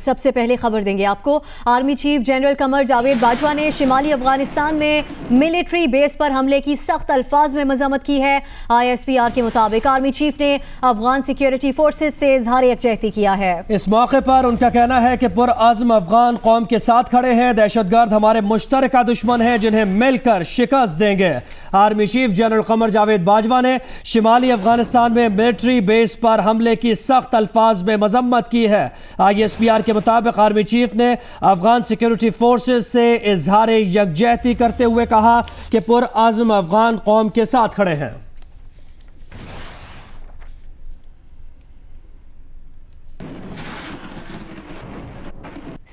सबसे पहले खबर देंगे आपको। Army chief general Qamar Javed Bajwa ने शिमाली अफगानिस्तान में मिलिट्री बेस पर हमले की सख्त अल्फाज में मजम्मत की है। ISPR के मुताबिक आर्मी चीफ ने अफगान सिक्योरिटी फोर्सेज से इजहार यकजहती किया है। इस मौके पर उनका कहना है कि पुरअज़्म अफगान कौम के साथ खड़े हैं। दहशतगर्द हमारे मुश्तरका दुश्मन हैं जिन्हें मिलकर शिकस्त देंगे। Army chief general Qamar Javed Bajwa ने शिमाली अफगानिस्तान में मिलिट्री बेस पर हमले की सख्त अल्फाज में मजम्मत की है। ISPR के मुताबिक आर्मी चीफ ने अफगान सिक्योरिटी फोर्सेस से इजहार यकजहती करते हुए कहा कि पुरअज़्म अफगान कौम के साथ खड़े हैं।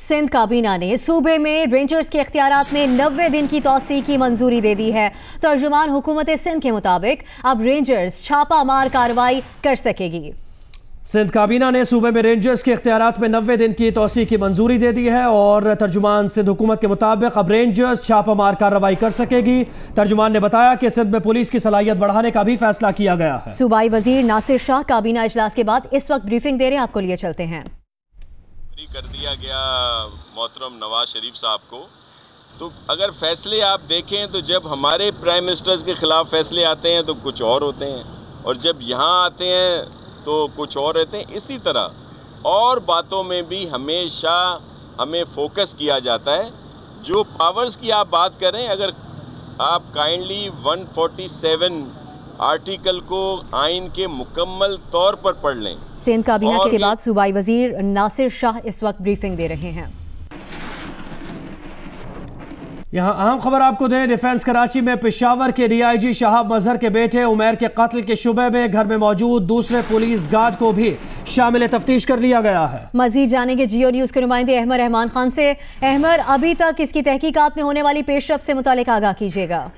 सिंध काबीना ने सूबे में रेंजर्स के इख्तियारात में 90 दिन की तौसीक की मंजूरी दे दी है। तर्जुमान हुकूमत सिंध के मुताबिक अब रेंजर्स छापा मार कार्रवाई कर सकेगी। सिंध काबीना ने सूबे में रेंजर्स के इख्तियारात में 90 दिन की तौसीक की मंजूरी दे दी है और तर्जुमान सिंध हुकूमत के मुताबिक अब रेंजर्स छापामार कार्रवाई कर सकेगी। तर्जुमान ने बताया कि सिंध में पुलिस की सलाहियत बढ़ाने का भी फैसला किया गया है। सूबाई वजीर नासिर शाह काबीना इजलास के बाद इस वक्त ब्रीफिंग दे रहे हैं, आपको लिए चलते हैं। कर दिया गया मोहतरम नवाज शरीफ साहब को, तो अगर फैसले आप देखें तो जब हमारे प्राइम मिनिस्टर्स के खिलाफ फैसले आते हैं तो कुछ और होते हैं और जब यहाँ आते हैं तो कुछ और रहते हैं। इसी तरह और बातों में भी हमेशा हमें फोकस किया जाता है। जो पावर्स की आप बात करें, अगर आप काइंडली 147 आर्टिकल को आइन के मुकम्मल तौर पर पढ़ लें। सिंध काबीना के बाद सूबाई वजीर नासिर शाह इस वक्त ब्रीफिंग दे रहे हैं। यहाँ अहम खबर आपको दें, डिफेंस कराची में पेशावर के DIG शहाब मजहर के बेटे उमैर के कत्ल के शुबे में घर में मौजूद दूसरे पुलिस गार्ड को भी शामिल तफ्तीश कर लिया गया है। मजीद जानेंगे जियो न्यूज के नुमाइंदे अहमद रहमान खान से। अहमद, अभी तक इसकी तहकीकात में होने वाली पेशरफ से मुतालिक आगाह कीजिएगा।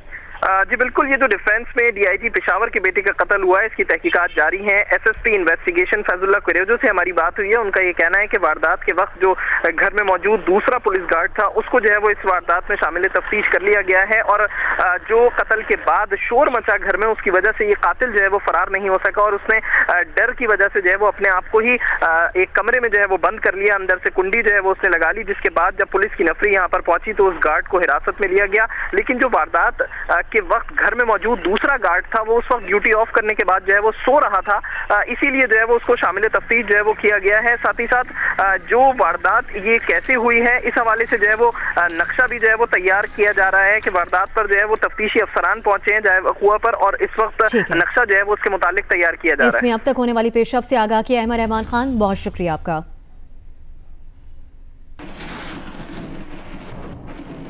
जी बिल्कुल, ये जो डिफेंस में DIG पेशावर के बेटे का कत्ल हुआ है, इसकी तहकीकात जारी है। SSP इन्वेस्टिगेशन फैजुल्लाह कुरैजो से हमारी बात हुई है। उनका ये कहना है कि वारदात के वक्त जो घर में मौजूद दूसरा पुलिस गार्ड था उसको जो है वो इस वारदात में शामिल तफ्तीश कर लिया गया है और जो कत्ल के बाद शोर मचा घर में, उसकी वजह से ये कातिल जो है वो फरार नहीं हो सका और उसने डर की वजह से जो है वो अपने आप को ही एक कमरे में जो है वो बंद कर लिया। अंदर से कुंडी जो है वो उसने लगा ली, जिसके बाद जब पुलिस की नफरी यहाँ पर पहुंची तो उस गार्ड को हिरासत में लिया गया। लेकिन जो वारदात के वक्त घर में मौजूद दूसरा गार्ड था वो उस वक्त ड्यूटी ऑफ करने के बाद जो है वो सो रहा था, इसीलिए जो है वो उसको शामिल तफ्तीश जो है वो किया गया है। साथ ही साथ जो वारदात ये कैसे हुई है इस हवाले से जो है वो नक्शा भी जो है वो तैयार किया जा रहा है कि वारदात पर जो है वो तफ्तीशी अफसरान पहुंचे हैं कुआ पर और इस वक्त नक्शा जो है वो उसके मुतालिक तैयार किया जा रहा है। इसमें अब तक होने वाली पेशरफ से आगाह किया अहमद रहमान खान, बहुत शुक्रिया आपका।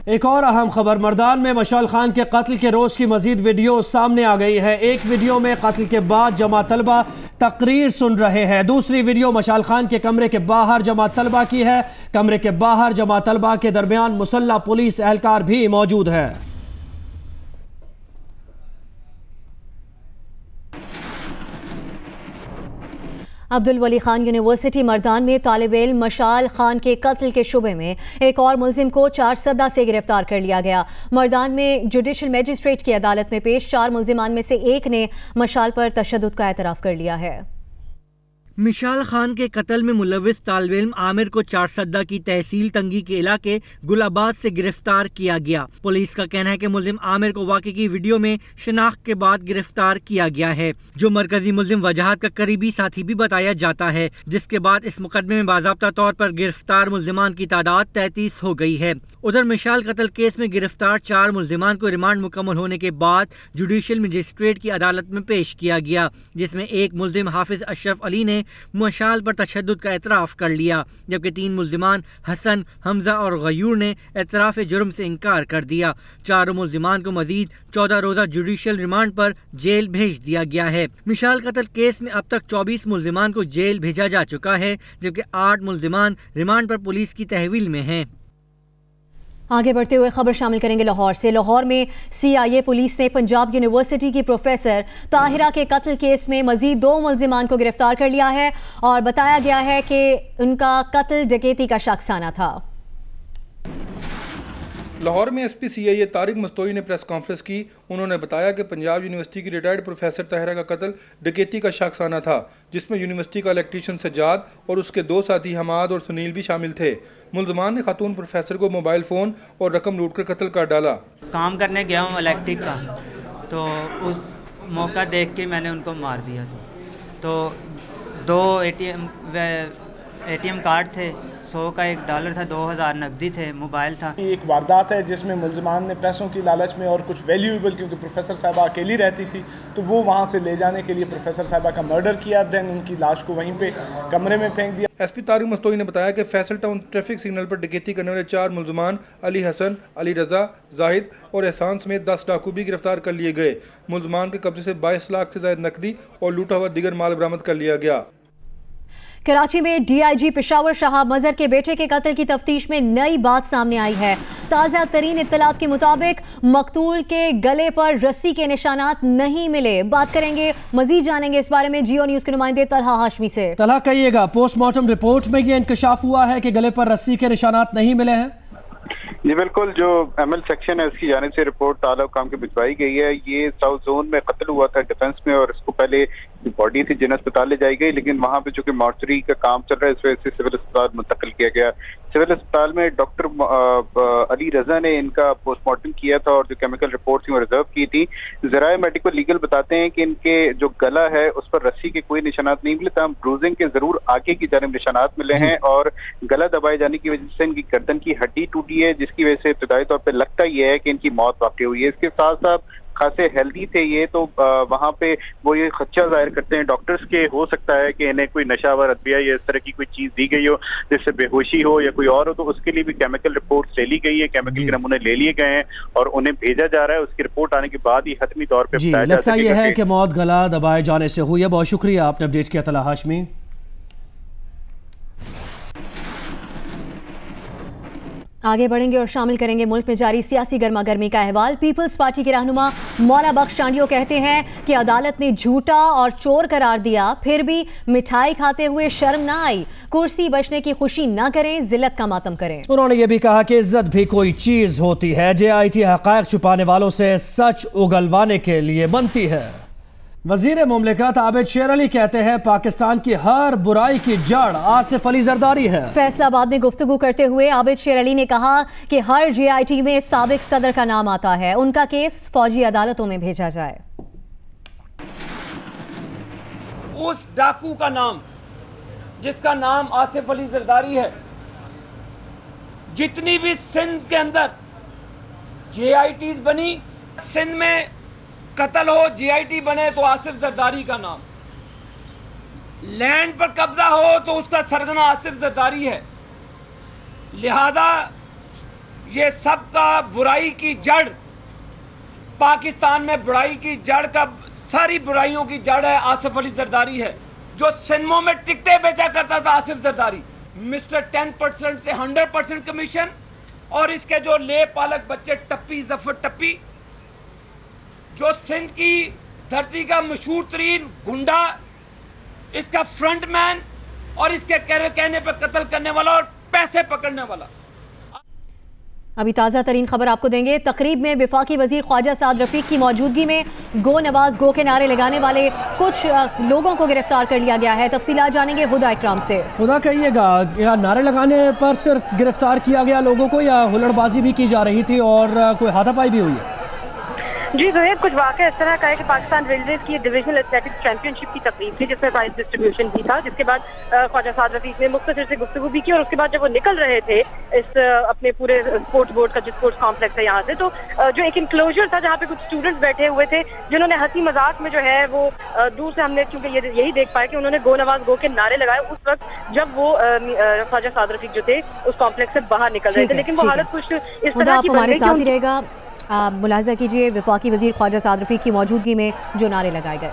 एक और अहम खबर, मर्दान में मशाल खान के कत्ल के रोज की मजीद वीडियो सामने आ गई है। एक वीडियो में कत्ल के बाद जमा तलबा तकरीर सुन रहे हैं, दूसरी वीडियो मशाल खान के कमरे के बाहर जमा तलबा की है। कमरे के बाहर जमा तलबा के दरमियान मुसल्लह पुलिस एहलकार भी मौजूद है। अब्दुल वली खान यूनिवर्सिटी मर्दान में तालिब इल्म मशाल खान के कत्ल के शुबे में एक और मुलजिम को 4 सदा से गिरफ्तार कर लिया गया। मर्दान में जुडिशल मजिस्ट्रेट की अदालत में पेश 4 मुलजिमान में से एक ने मशाल पर तशद्दुद का एतराफ़ कर लिया है। मिशाल खान के कत्ल में मुलविस तालिब इल्म आमिर को 4 सद्दा की तहसील तंगी के इलाके गुलाबाद से गिरफ्तार किया गया। पुलिस का कहना है कि मुलजिम आमिर को वाक़े की वीडियो में शिनाख्त के बाद गिरफ्तार किया गया है, जो मरकजी मुलजिम वजाहत का करीबी साथी भी बताया जाता है, जिसके बाद इस मुकदमे में बाज़ाब्ता तौर पर गिरफ्तार मुलजिमान की तादाद 33 हो गई है। उधर मिशाल कत्ल केस में गिरफ्तार 4 मुलजिमान को रिमांड मुकम्मल होने के बाद जुडिशल मजिस्ट्रेट की अदालत में पेश किया गया, जिसमें एक मुलजिम हाफिज अशरफ अली ने मशाल पर तशद्दुद का एतराफ़ कर लिया, जबकि 3 मुलजिमान हसन, हमजा और गयूर ने एतराफ़ जुर्म से इनकार कर दिया। 4 मुलजिमान को मजीद 14 रोज़ा जुडिशल रिमांड पर जेल भेज दिया गया है। मिशाल कत्ल केस में अब तक 24 मुलजिमान को जेल भेजा जा चुका है, जबकि 8 मुलजिमान रिमांड पर पुलिस की तहवील में हैं। आगे बढ़ते हुए खबर शामिल करेंगे लाहौर से। लाहौर में CIA पुलिस ने पंजाब यूनिवर्सिटी की प्रोफेसर ताहिरा के कत्ल केस में मजीद 2 मुलजिमान को गिरफ्तार कर लिया है और बताया गया है कि उनका कत्ल डकैती का शख्साना था। लाहौर में एसपी CIA तारिक मस्तोई ने प्रेस कॉन्फ्रेंस की। उन्होंने बताया कि पंजाब यूनिवर्सिटी की रिटायर्ड प्रोफेसर तहरा का कत्ल डकैती का शख्साना था, जिसमें यूनिवर्सिटी का इलेक्ट्रीशियन सज्जाद और उसके 2 साथी हमाद और सुनील भी शामिल थे। मुल्ज़मान ने खातून प्रोफेसर को मोबाइल फ़ोन और रकम लूट कर कत्ल कर डाला। काम करने गया हूँ इलेक्ट्रिक का, तो उस मौका देख के मैंने उनको मार दिया। तो 2 ATM कार्ड थे, 100 का $1 था, 2000 नकदी थे, मोबाइल था। एक वारदात है जिसमें मुल्ज़मान ने पैसों की लालच में और कुछ वैल्यूएबल, क्योंकि प्रोफेसर साहबा अकेली रहती थी तो वो वहाँ से ले जाने के लिए प्रोफेसर साहबा का मर्डर किया, देन उनकी लाश को वहीं पे कमरे में फेंक दिया। एसपी तारिक मस्तोई ने बताया कि फैसल टाउन ट्रैफिक सिग्नल पर डकैती करने वाले 4 मुल्ज़मान अली हसन, अली रजा, जाहिद और एहसान समेत 10 डाकू भी गिरफ्तार कर लिए गए। मुल्ज़मान के कब्जे से 22 लाख से ज़्यादा नकदी और लूटा हुआ दीगर माल बरामद कर लिया गया। कराची में DIG पेशावर शाह मजहर के बेटे के कत्ल की तफ्तीश में नई बात सामने आई है। ताज़ा तरीन इत्तलात के मुताबिक मकतूल के गले पर रस्सी के निशानात नहीं मिले। बात करेंगे, मजीद जानेंगे इस बारे में जियो न्यूज़ के नुमाइंदे तलहा हाशमी से। तलहा, कहिएगा, पोस्टमार्टम रिपोर्ट में ये इंकशाफ हुआ है कि गले पर रस्सी के निशानात नहीं मिले हैं? जी बिल्कुल, जो ML सेक्शन है उसकी जानिब से रिपोर्ट ताला काम की भिजवाई गई है। ये साउथ जोन में कत्ल हुआ था डिफेंस में, और इसको पहले बॉडी थी जिन अस्पताल ले जाई गई, लेकिन वहाँ पे चूंकि मॉर्चरी का काम चल रहा है इस वजह से सिविल अस्पताल मुंतकिल किया गया। सिविल अस्पताल में डॉक्टर अली रजा ने इनका पोस्टमार्टम किया था और जो केमिकल रिपोर्ट थी वो रिजर्व की थी। जराए मेडिकल लीगल बताते हैं कि इनके जो गला है उस पर रस्सी के कोई निशानात नहीं मिले, तमाम ब्रूजिंग के जरूर आगे की जानिब निशानात मिले हैं, और गला दबाए जाने की वजह से इनकी गर्दन की हड्डी टूटी है, जिसकी वजह से इब्तदाई तौर पर लगता यह है कि इनकी मौत वाकई हुई है। इसके साथ साथ खासे हेल्दी थे ये, तो वहाँ पे वो ये खदशा जाहिर करते हैं डॉक्टर्स के, हो सकता है कि इन्हें कोई नशावर अदविया या इस तरह की कोई चीज दी गई हो जिससे बेहोशी हो या कोई और हो, तो उसके लिए भी केमिकल रिपोर्ट ले ली गई है, केमिकल के नमूने ले लिए गए हैं और उन्हें भेजा जा रहा है। उसकी रिपोर्ट आने के बाद ही हतमी तौर पर बताया जा लगता यह है कि मौत गला दबाए जाने से हुई है। बहुत शुक्रिया, आपने अपडेट किया तलहा हाशमी। आगे बढ़ेंगे और शामिल करेंगे मुल्क में जारी सियासी गर्मा गर्मी का अहवाल। पीपल्स पार्टी के रहनुमा मौला बख्श चांडियो कहते हैं कि अदालत ने झूठा और चोर करार दिया, फिर भी मिठाई खाते हुए शर्म ना आई। कुर्सी बचने की खुशी ना करें, जिल्लत का मातम करें। उन्होंने ये भी कहा कि इज्जत भी कोई चीज होती है, JIT हकायक छुपाने वालों से सच उगलवाने के लिए बनती है। वजीर मुमलिकत आबिद शेर अली कहते हैं पाकिस्तान की हर बुराई की जड़ आसिफ अली जरदारी है। फैसलाबाद में गुफ्तगू करते हुए आबिद शेर अली ने कहा कि हर JIT में साबिक सदर का नाम आता है, उनका केस फौजी अदालतों में भेजा जाए। उस डाकू का नाम जिसका नाम आसिफ अली जरदारी है, जितनी भी सिंध के अंदर JITs बनी, सिंध में कत्ल हो JIT बने तो आसिफ जरदारी का नाम, लैंड पर कब्जा हो तो उसका सरगना आसिफ जरदारी है। लिहाजा ये सब का बुराई की जड़, पाकिस्तान में बुराई की जड़ का, सारी बुराइयों की जड़ है आसिफ अली जरदारी है। जो सिनेमा में टिकटें बेचा करता था आसिफ जरदारी, मिस्टर 10% से 100% कमीशन, और इसके जो ले पालक बच्चे टप्पी जफर टप्पी, जो सिंध की धरती का मशहूर तरीन गुंडा, इसका फ्रंटमैन और इसके कहने पर कत्ल करने वाला और पैसे पकड़ने वाला। अभी ताज़ा तरीन खबर आपको देंगे। तकरीब में वफाकी वजीर ख्वाजा साद रफीक की मौजूदगी में गो नवाज गो के नारे लगाने वाले कुछ लोगों को गिरफ्तार कर लिया गया है। तफसीलात जानेंगे हुदा इकराम से। हुदा, कहिएगा, या नारे लगाने पर सिर्फ गिरफ्तार किया गया लोगों को या हुल्लड़बाजी भी की जा रही थी और कोई हाथापाई भी हुई है? जी जोहेब, कुछ वाक़या इस तरह का है कि पाकिस्तान रेलवेज की डिविजनल एथलेटिक्स चैंपियनशिप की तकरीब थी जिसमें प्राइज डिस्ट्रीब्यूशन भी था, जिसके बाद ख्वाजा साद रफीक ने मुख्तसर से गुफ्तगू भी की, और उसके बाद जब वो निकल रहे थे इस अपने पूरे स्पोर्ट्स बोर्ड का जो स्पोर्ट्स कॉम्प्लेक्स है यहाँ से, तो जो एक इंक्लोजर था जहाँ पे कुछ स्टूडेंट्स बैठे हुए थे जिन्होंने हंसी मजाक में जो है वो दूर से हमने क्योंकि यही देख पाया कि उन्होंने गो नवाज गो के नारे लगाए उस वक्त जब वो ख्वाजा साद रफीक जो थे उस कॉम्प्लेक्स से बाहर निकल रहे थे। लेकिन वो हालत कुछ इस तरह की हमारे साथ ही रहेगा। आप मुलाहिजा कीजिए वफाकी वजीर ख्वाजा साद रफीक की मौजूदगी में जो नारे लगाए गए।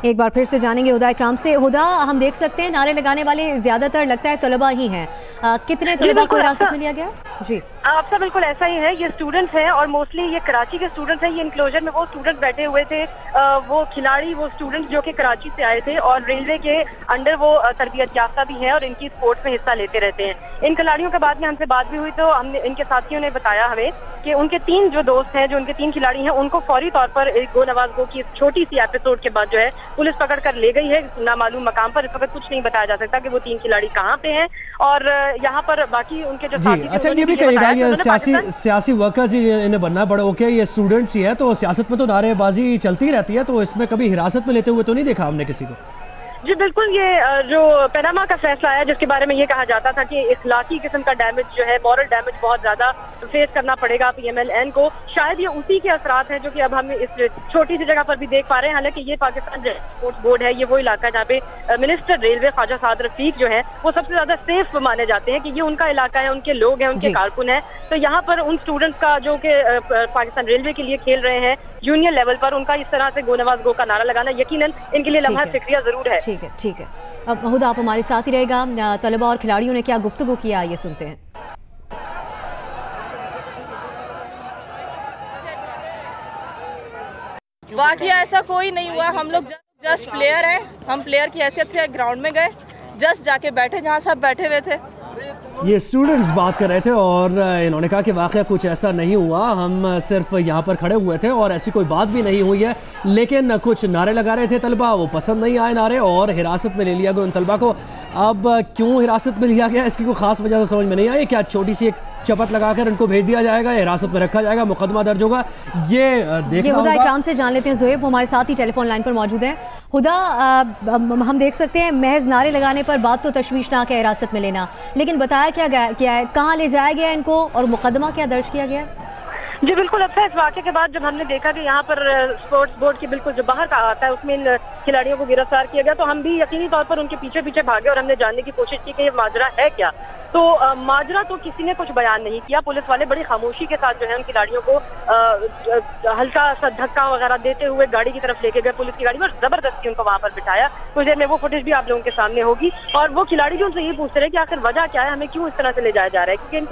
एक बार फिर से जानेंगे हुदा इकराम से। हुदा, हम देख सकते हैं नारे लगाने वाले ज़्यादातर लगता है तलबा ही हैं। कितने तलबा को हिरासत में लिया गया? जी आपका बिल्कुल ऐसा ही है। ये स्टूडेंट्स हैं और मोस्टली ये कराची के स्टूडेंट्स हैं। ये इंक्लोजर में वो स्टूडेंट्स बैठे हुए थे, वो खिलाड़ी, वो स्टूडेंट्स जो कि कराची से आए थे और रेलवे के अंडर वो तरबियत याफ्ता भी हैं और इनकी स्पोर्ट्स में हिस्सा लेते रहते हैं। इन खिलाड़ियों के बाद में हमसे बात भी हुई तो हमने इनके साथियों ने बताया हमें कि उनके 3 जो दोस्त हैं, जो उनके 3 खिलाड़ी हैं, उनको फौरी तौर पर गो नवाज गो की छोटी सी एपिसोड के बाद जो है पुलिस पकड़ कर ले गई है नामालूम मकाम पर। इस वक्त कुछ नहीं बताया जा सकता कि वो 3 खिलाड़ी कहाँ पे हैं और यहाँ पर बाकी उनके जो साथी। अच्छा, ये भी कहिएगा ये सियासी वर्कर्स ही इन्हें बनना पड़ा, ओके ये स्टूडेंट्स ही है तो सियासत में तो नारेबाजी चलती रहती है, तो इसमें कभी हिरासत में लेते हुए तो नहीं देखा हमने किसी को। जी बिल्कुल, ये जो पनामा का फैसला है जिसके बारे में ये कहा जाता था कि इखलाकी किस्म का डैमेज जो है, मॉरल डैमेज बहुत ज्यादा फेस करना पड़ेगा PMLN को, शायद ये उसी के असरात हैं जो कि अब हम इस छोटी सी जगह पर भी देख पा रहे हैं। हालांकि ये पाकिस्तान स्पोर्ट्स बोर्ड है, ये वो इलाका है जहाँ पे मिनिस्टर रेलवे ख्वाजा साद रफीक जो है वो सबसे ज्यादा सेफ माने जाते हैं कि ये उनका इलाका है, उनके लोग हैं, उनके कारकुन हैं। तो यहाँ पर उन स्टूडेंट्स का जो कि पाकिस्तान रेलवे के लिए खेल रहे हैं जूनियर लेवल पर, उनका इस तरह से गो नवाज गो का नारा लगाना यकीनन इनके लिए लम्हा फिक्रिया जरूर है। ठीक है। अब हुदा आप हमारे साथ ही रहेगा। तलबा और खिलाड़ियों ने क्या गुफ्तगू किया, ये सुनते हैं। वाकया ऐसा कोई नहीं हुआ, हम लोग जस्ट प्लेयर हैं, हम प्लेयर की हैसियत से ग्राउंड में गए, जस्ट जाके बैठे जहाँ सब बैठे हुए थे। ये स्टूडेंट्स बात कर रहे थे और इन्होंने कहा कि वाकया कुछ ऐसा नहीं हुआ, हम सिर्फ यहाँ पर खड़े हुए थे और ऐसी कोई बात भी नहीं हुई है, लेकिन कुछ नारे लगा रहे थे तलबा, वो पसंद नहीं आए नारे और हिरासत में ले लिया गया उन तलबा को। अब क्यों हिरासत में लिया गया इसकी कोई खास वजह तो समझ में नहीं आई। क्या छोटी सी एक चपत लगाकर इनको भेज दिया जाएगा, हिरासत में रखा जाएगा, मुकदमा दर्ज होगा, ये देखना होगा। इकराम से जान लेते हैं। ज़ोएब हमारे साथ ही टेलीफोन लाइन पर मौजूद हैं। हुदा, हम देख सकते हैं महज नारे लगाने पर बात तो तशवीशनाक है हिरासत में लेना, लेकिन बताया क्या है, कहाँ ले जाया गया इनको और मुकदमा क्या दर्ज किया गया? जी बिल्कुल, अच्छा इस वाक़े के बाद जब हमने देखा कि यहाँ पर स्पोर्ट्स बोर्ड के बिल्कुल जो बाहर का आता है उसमें इन खिलाड़ियों को गिरफ्तार किया गया, तो हम भी यकीनी तौर पर उनके पीछे पीछे भागे और हमने जानने की कोशिश की कि ये माजरा है क्या। तो माजरा तो किसी ने कुछ बयान नहीं किया। पुलिस वाले बड़ी खामोशी के साथ जो है उन खिलाड़ियों को हल्का सा धक्का वगैरह देते हुए गाड़ी की तरफ लेके गए, पुलिस की गाड़ी में, और जबरदस्ती उनको वहां पर बिठाया। कुछ देर में वो फुटेज भी आप लोगों के सामने होगी और वो खिलाड़ी भी उनसे ये पूछते रहे कि आखिर वजह क्या है, हमें क्यों इस तरह से ले जाया जा रहा है, क्योंकि इन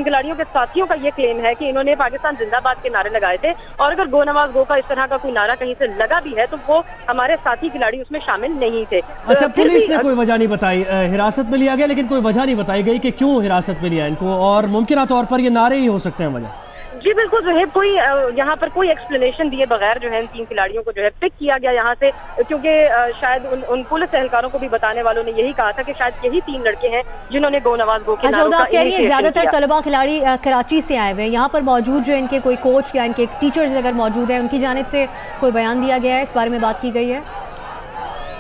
खिलाड़ियों के साथियों का ये क्लेम है कि इन्होंने पाकिस्तान जिंदाबाद के नारे लगाए थे और अगर गो नवाज गो का इस तरह का कोई नारा कहीं से लगा भी है तो वो हमारे साथी खिलाड़ी उसमें शामिल नहीं थे। अच्छा, पुलिस ने कोई वजह नहीं बताई, हिरासत में लिया गया लेकिन कोई वजह नहीं बताई गई कि क्यों हिरासत में लिया इनको, और मुमकिन तौर पर ये नारे ही हो सकते हैं वजह। जी बिल्कुल ज़ोहेब, कोई यहाँ पर कोई एक्सप्लेनेशन दिए बगैर जो है इन 3 खिलाड़ियों को जो है पिक किया गया यहाँ से, क्योंकि शायद उन पुलिस एहलकारों को भी बताने वालों ने यही कहा था कि शायद यही 3 लड़के हैं जिन्होंने गो नवाज गो के नारों का कह रही है। ज्यादातर तलबा खिलाड़ी कराची से आए हुए हैं, यहाँ पर मौजूद जो इनके कोई कोच या इनके टीचर्स अगर मौजूद है, उनकी जानिब से कोई बयान दिया गया है, इस बारे में बात की गई है?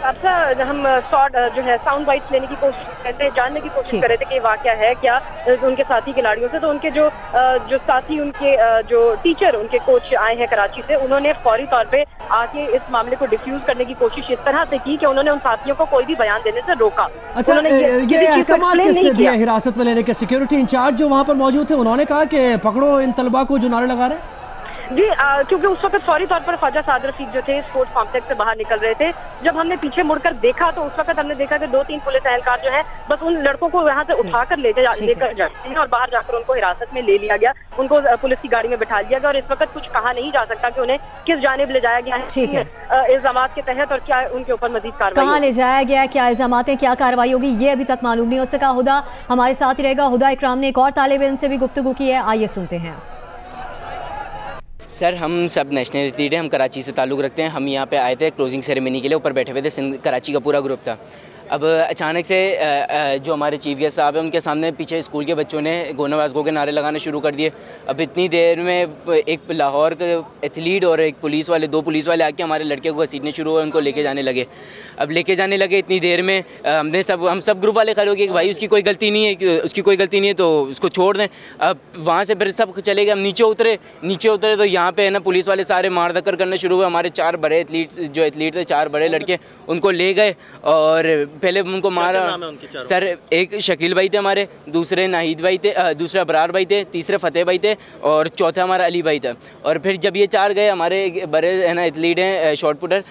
अच्छा, हम जो है साउंड बाइट्स लेने की कोशिश करते हैं, जानने की कोशिश कर रहे थे कि वाकया है क्या उनके साथी खिलाड़ियों से। तो उनके जो साथी, उनके जो टीचर, उनके कोच आए हैं कराची से, उन्होंने फौरी तौर पे आके इस मामले को डिफ्यूज करने की कोशिश इस तरह से की कि उन्होंने उन साथियों को कोई भी बयान देने से रोका। अच्छा, ये अहकाम किसने दिया हिरासत में लेने के? सिक्योरिटी इंचार्ज जो वहाँ पर मौजूद थे उन्होंने कहा कि पकड़ो इन तलबा को जो नारे लगा रहे हैं? जी, क्योंकि उस वक्त फौरी तौर पर ख्वाजा साद रफीक जो थे स्पोर्ट्स कॉम्प्लेक्स से बाहर निकल रहे थे। जब हमने पीछे मुड़कर देखा तो उस वक्त हमने देखा कि 2-3 पुलिस एहलकार जो है बस उन लड़कों को यहाँ से उठाकर लेकर जाते हैं और बाहर जाकर उनको हिरासत में ले लिया गया, उनको पुलिस की गाड़ी में बैठा दिया गया और इस वक्त कुछ कहा नहीं जा सकता कि उन्हें किस जानिब ले जाया गया है इल्जाम के तहत और क्या उनके ऊपर मजीद कार्रवाई, कहाँ ले जाया गया, क्या इल्जाम है, क्या कार्रवाई होगी, ये अभी तक मालूम नहीं हो सका। हुदा हमारे साथ ही रहेगा। हुदा इकराम ने एक और तालिब इल्म से भी गुफ्तगू की है, आइए सुनते हैं। सर, हम सब नेशनल एथलीट हैं, हम कराची से ताल्लुक़ रखते हैं। हम यहाँ पे आए थे क्लोजिंग सेरेमनी के लिए, ऊपर बैठे हुए थे, कराची का पूरा ग्रुप था। अब अचानक से जो हमारे चीफ गेस्ट साहब हैं उनके सामने पीछे स्कूल के बच्चों ने गो नवाज गो के नारे लगाने शुरू कर दिए। अब इतनी देर में एक लाहौर के एथलीट और एक पुलिस वाले, 2 पुलिस वाले आके हमारे लड़के को घसीटने शुरू हुए, उनको लेके जाने लगे। अब लेके जाने लगे, इतनी देर में हम सब ग्रुप वाले खड़े हो गए कि भाई उसकी कोई गलती नहीं है, तो उसको छोड़ दें। अब वहाँ से फिर सब चले गए, हम नीचे उतरे तो यहाँ पे है ना पुलिस वाले सारे मार धक्कर करने शुरू हुए। हमारे 4 बड़े एथलीट थे, 4 बड़े लड़के, उनको ले गए और पहले उनको मारा। सर एक शकील भाई थे हमारे, दूसरे नाहिद भाई थे, दूसरा अबरार भाई थे, तीसरे फतेह भाई थे और चौथा हमारा अली भाई था। और फिर जब ये 4 गए, हमारे बड़े है ना एथलीट हैं शॉर्ट पुटर,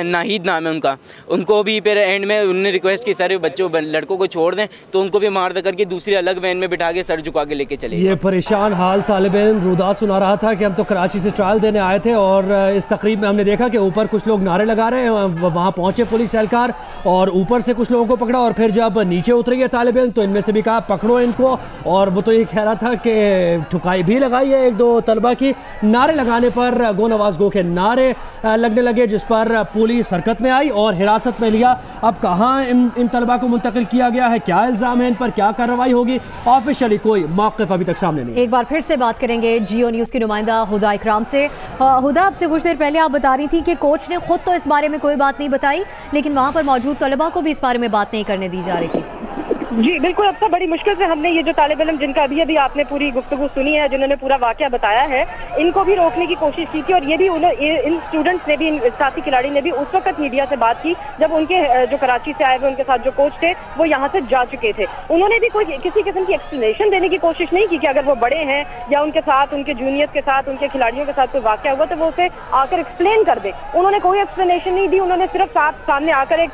नाहिद नाम है उनका, उनको भी फिर एंड में उन्होंने रिक्वेस्ट की सर बच्चों लड़कों को छोड़ दें, तो उनको भी मार दे करके दूसरी अलग वैन में बिठा के सर झुका के लेके चले। ये परेशान हाल तालिब इल्म रुदात सुना रहा था कि हम तो कराची से ट्रायल देने आए थे और इस तकरीब में हमने देखा कि ऊपर कुछ लोग नारे लगा रहे हैं, वहाँ पहुँचे पुलिस एहलकार और ऊपर से कुछ लोगों को पकड़ा और फिर जब नीचे उतरे ये तालिब इल्म तो इनमें से भी कहा पकड़ो इनको। और वो तो ये कह रहा था कि ठुकाई भी लगाई है 1-2 तलबा की। नारे लगाने पर गो नवाज गो के नारे लगने लगे, जिस पर पुलिस हरकत में आई और हिरासत में लिया। अब कहाँ इन तलबा को मुंतकिल किया गया है, क्या इल्ज़ाम है इन पर, क्या कार्रवाई होगी, ऑफिशियली कोई मौक़िफ़ अभी तक सामने नहीं। एक बार फिर से बात करेंगे जियो न्यूज़ की नुमाइंदा हुदा इकराम से। हुदा, आपसे कुछ देर पहले आप बता रही थी कि कोच ने खुद तो इस बारे में कोई बात नहीं बताई, लेकिन वहाँ पर मौजूद तलबा को भी इस बारे में बात नहीं करने दी जा रही थी। जी बिल्कुल, अब तो बड़ी मुश्किल से हमने ये जो तालिब इल्म जिनका अभी आपने पूरी गुफ्तगू सुनी है, जिन्होंने पूरा वाकया बताया है, इनको भी रोकने की कोशिश की थी। और ये भी इन स्टूडेंट्स ने भी, इन साथी खिलाड़ी ने भी उस वक्त मीडिया से बात की जब उनके जो कराची से आए हुए उनके साथ जो कोच थे वो यहाँ से जा चुके थे। उन्होंने भी कोई किसी किस्म की एक्सप्लेनेशन देने की कोशिश नहीं की कि अगर वो बड़े हैं या उनके साथ, उनके जूनियर्स के साथ, उनके खिलाड़ियों के साथ कोई वाकया हुआ तो वो उसे आकर एक्सप्लेन कर दे। उन्होंने कोई एक्सप्लेनेशन नहीं दी। उन्होंने सिर्फ सामने आकर एक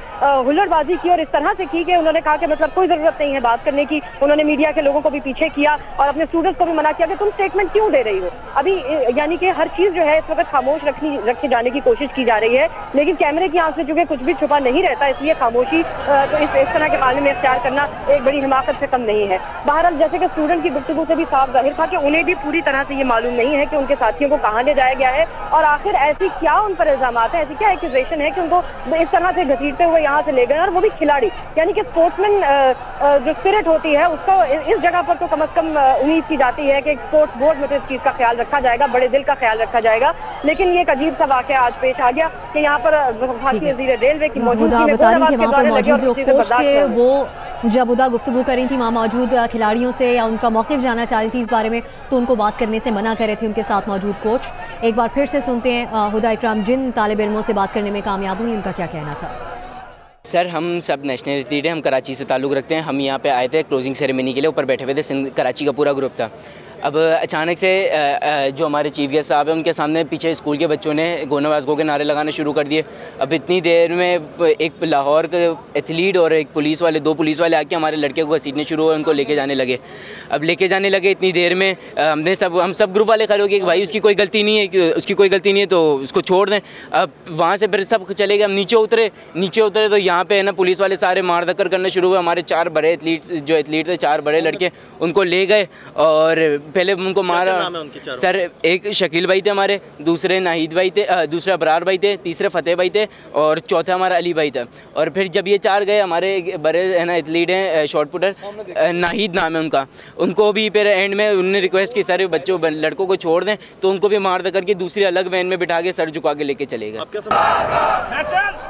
हुल्लड़बाजी की और इस तरह से की कि उन्होंने कहा कि मतलब कोई जरूरत नहीं है बात करने की। उन्होंने मीडिया के लोगों को भी पीछे किया और अपने स्टूडेंट्स को भी मना किया कि तुम स्टेटमेंट क्यों दे रही हो। अभी यानी कि हर चीज जो है इस वक्त खामोश रखे जाने की कोशिश की जा रही है, लेकिन कैमरे की आंख से चूंकि कुछ भी छुपा नहीं रहता, इसलिए खामोशी तो इस तरह के मामले में इख्तियार करना एक बड़ी हिमाकत से कम नहीं है। बहरहाल जैसे कि स्टूडेंट की गुफ्तगू से भी साफ जाहिर था कि उन्हें भी पूरी तरह से ये मालूम नहीं है कि उनके साथियों को कहाँ ले जाया गया है और आखिर ऐसी क्या उन पर इल्जाम है, ऐसी क्या एक्यूजेशन है कि उनको इस तरह से घसीटते हुए यहाँ से ले गए, और वो भी खिलाड़ी। यानी कि स्पोर्ट्समैन जो स्पिरिट होती है उसको इस जगह पर तो कम से कम उम्मीद की जाती है कि स्पोर्ट्स बोर्ड में तो इस चीज का ख्याल रखा जाएगा, बड़े दिल का ख्याल रखा जाएगा। लेकिन ये एक अजीब सा वाकया आज पेश आ गया कि यहाँ पर रेलवे की मौजूदगी में वो जब उदा गुफ्तगू कर रही थी वहाँ मौजूद खिलाड़ियों से या उनका मौक़िफ़ जानना चाह रही थी इस बारे में, तो उनको बात करने से मना कर रहे थे उनके साथ मौजूद कोच। एक बार फिर से सुनते हैं हुदा इकराम जिन तालिब इल्मों से बात करने में कामयाब हुई, उनका क्या कहना था। सर हम सब नेशनल एथलीट हैं, हम कराची से ताल्लुक़ रखते हैं। हम यहाँ पे आए थे क्लोजिंग सेरेमनी के लिए, ऊपर बैठे हुए थे, सिंध कराची का पूरा ग्रुप था। अब अचानक से जो हमारे चीफ गेस्ट साहब हैं उनके सामने पीछे स्कूल के बच्चों ने गो नवाज गो के नारे लगाना शुरू कर दिए। अब इतनी देर में एक लाहौर के एथलीट और एक पुलिस वाले, 2 पुलिस वाले आके हमारे लड़के को घसीटने शुरू हुए, उनको लेके जाने लगे। अब लेके जाने लगे इतनी देर में हम सब ग्रुप वाले खड़े हो गए कि भाई उसकी कोई गलती नहीं है, उसकी कोई गलती नहीं है तो उसको छोड़ दें। अब वहाँ से फिर सब चले गए। हम नीचे उतरे तो यहाँ पे है ना पुलिस वाले सारे मार धक्कर करने शुरू हुए। हमारे 4 बड़े एथलीट थे, 4 बड़े लड़के, उनको ले गए और पहले उनको मारा। सर एक शकील भाई थे हमारे, दूसरे नाहिद भाई थे, दूसरा अबरार भाई थे, तीसरे फतेह भाई थे और चौथा हमारा अली भाई था। और फिर जब ये 4 गए, हमारे बड़े है ना एथलीट हैं शॉर्ट पुटर, नाहिद नाम है उनका, उनको भी फिर एंड में उन्होंने रिक्वेस्ट की सर बच्चों लड़कों को छोड़ दें, तो उनको भी मार दे करके दूसरी अलग वैन में बिठा के सर झुका के लेके चले गए।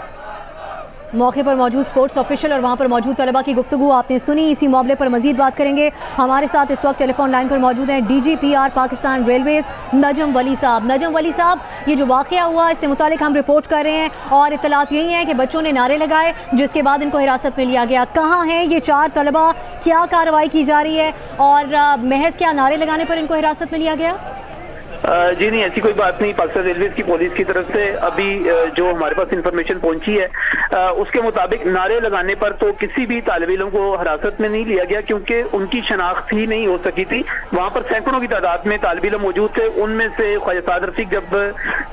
मौके पर मौजूद स्पोर्ट्स ऑफिशियल और वहाँ पर मौजूद तलबा की गुफ्तगू आपने सुनी। इसी मामले पर मजीद बात करेंगे। हमारे साथ इस वक्त टेलीफोन लाइन पर मौजूद हैं DGPR पाकिस्तान रेलवेज नजम वली साहब। नजम वली साहब, ये जो वाक़या हुआ इससे मुतालिक हम रिपोर्ट कर रहे हैं और इत्तलात यही है कि बच्चों ने नारे लगाए जिसके बाद इनको हिरासत में लिया गया। कहाँ हैं ये 4 तलबा, क्या कार्रवाई की जा रही है और महज क्या नारे लगाने पर इनको हिरासत में लिया गया? जी नहीं, ऐसी कोई बात नहीं। पाकिस्तान रेलवे की पुलिस की तरफ से अभी जो हमारे पास इंफॉर्मेशन पहुंची है उसके मुताबिक नारे लगाने पर तो किसी भी तालिब इल्म को हिरासत में नहीं लिया गया, क्योंकि उनकी शनाख्त ही नहीं हो सकी थी। वहां पर सैकड़ों की तादाद में तालिब इल्म मौजूद थे। उनमें से ख्वाजा साद रफीक जब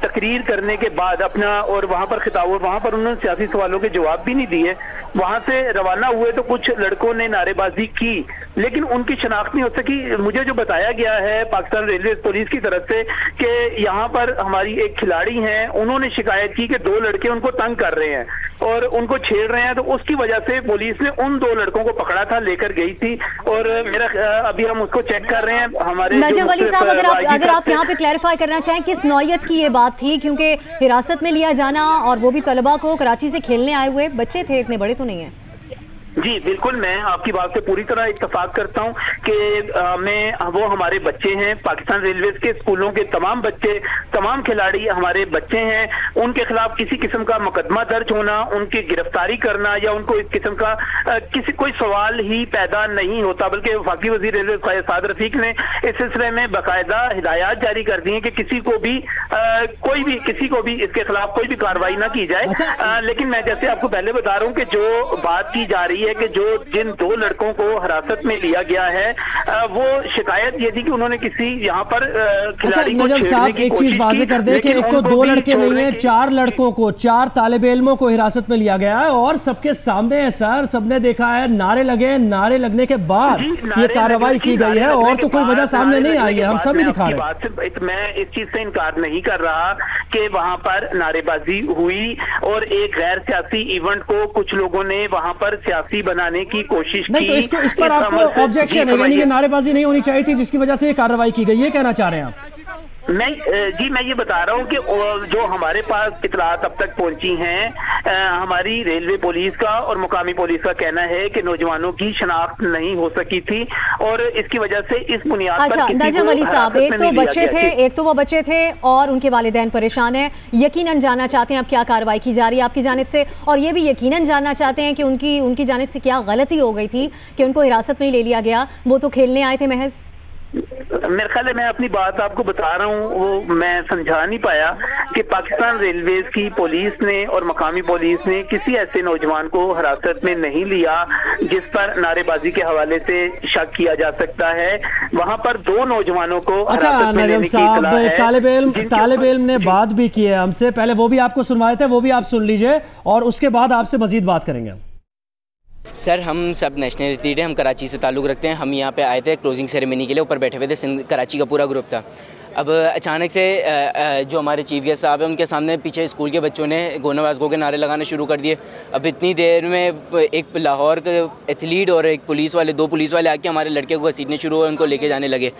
तकरीर करने के बाद अपना और वहां पर खिताब, और वहां पर उन्होंने सियासी सवालों के जवाब भी नहीं दिए। वहां से रवाना हुए तो कुछ लड़कों ने नारेबाजी की, लेकिन उनकी शनाख्त नहीं हो सकी। मुझे जो बताया गया है पाकिस्तान रेलवे पुलिस की तरफ से कि यहाँ पर हमारी एक खिलाड़ी हैं, उन्होंने शिकायत की कि 2 लड़के उनको तंग कर रहे हैं और उनको छेड़ रहे हैं, तो उसकी वजह से पुलिस ने उन 2 लड़कों को पकड़ा था, लेकर गई थी। और मेरा अभी हम उसको चेक कर रहे हैं। हमारे नजम वली साहब, अगर आप यहाँ पे क्लैरिफाई करना चाहें किस नौयत की ये बात थी, क्योंकि हिरासत में लिया जाना और वो भी तलबा को, कराची से खेलने आए हुए बच्चे थे, इतने बड़े तो नहीं है। जी बिल्कुल, मैं आपकी बात से पूरी तरह इत्तेफाक करता हूं कि वो हमारे बच्चे हैं, पाकिस्तान रेलवेज के स्कूलों के तमाम बच्चे, तमाम खिलाड़ी हमारे बच्चे हैं। उनके खिलाफ किसी किस्म का मुकदमा दर्ज होना, उनकी गिरफ्तारी करना या उनको इस किस्म का कोई सवाल ही पैदा नहीं होता, बल्कि वफाकी वज़ीर रेलवे साद रफीक ने इस सिलसिले में बाकायदा हिदायत जारी कर दी है कि किसी को भी इसके खिलाफ कोई भी कार्रवाई ना की जाए। लेकिन मैं जैसे आपको पहले बता रहा हूँ कि जो बात की जा रही है कि जिन 2 लड़कों को हिरासत में लिया गया है, वो शिकायत ये थी कि उन्होंने किसी यहाँ पर खिलाड़ी को नजम साहब एक चीज वाज़ेह कर दें कि एक तो 2 लड़के नहीं है, 4 लड़कों को, 4 तालिब इल्मों को हिरासत में लिया गया है और सबके सामने है सर, सबने देखा है, नारे लगे, नारे लगने के बाद ये कार्रवाई की गई है और तो कोई वजह सामने नहीं आई है, हम सभी दिखा रहे हैं। मैं इस चीज से इनकार नहीं कर रहा कि वहां पर नारेबाजी हुई और एक गैर सियासी इवेंट को कुछ लोगों ने वहां पर सियासी बनाने की कोशिश नहीं, की। तो इस पर आपको ऑब्जेक्शन है, यानी कि नारेबाजी नहीं होनी चाहिए थी जिसकी वजह से ये कार्रवाई की गई, ये कहना चाह रहे हैं आप? मैं ये बता रहा हूँ कि जो हमारे पास इतलात अब तक पहुंची हैं, हमारी रेलवे पुलिस का और मुकामी पुलिस का कहना है कि नौजवानों की शनाख्त नहीं हो सकी थी और इसकी वजह से इस बुनियाद पर किसी को नजम अली साहब, एक तो वो बच्चे थे और उनके वालिदैन परेशान हैं, यकीनन जानना चाहते हैं अब क्या कार्रवाई की जा रही है आपकी जानिब से, और ये भी यकीनन जानना चाहते हैं कि उनकी जानिब से क्या गलती हो गई थी कि उनको हिरासत में ही ले लिया गया, वो तो खेलने आए थे महज। मेरे ख्याल है मैं अपनी बात आपको बता रहा हूँ, वो मैं समझा नहीं पाया कि पाकिस्तान रेलवेज की पुलिस ने और मकामी पुलिस ने किसी ऐसे नौजवान को हिरासत में नहीं लिया जिस पर नारेबाजी के हवाले से शक किया जा सकता है। वहां पर 2 नौजवानों को अच्छा नजम साहब, तालिब इल्म ने बात भी की है हमसे, पहले वो भी आपको सुनवाए थे, वो भी आप सुन लीजिए और उसके बाद आपसे मजीद बात करेंगे। सर हम सब नेशनल एथलीट हैं, हम कराची से ताल्लुक़ रखते हैं। हम यहाँ पे आए थे क्लोजिंग सेरेमनी के लिए, ऊपर बैठे हुए थे, कराची का पूरा ग्रुप था। अब अचानक से जो हमारे चीफ गेस्ट साहब हैं उनके सामने पीछे स्कूल के बच्चों ने गो नवाज़ गो के नारे लगाने शुरू कर दिए। अब इतनी देर में एक लाहौर के एथलीट और एक पुलिस वाले, 2 पुलिस वाले आके हमारे लड़के को घसीटने शुरू हुए, उनको लेके जाने लगे।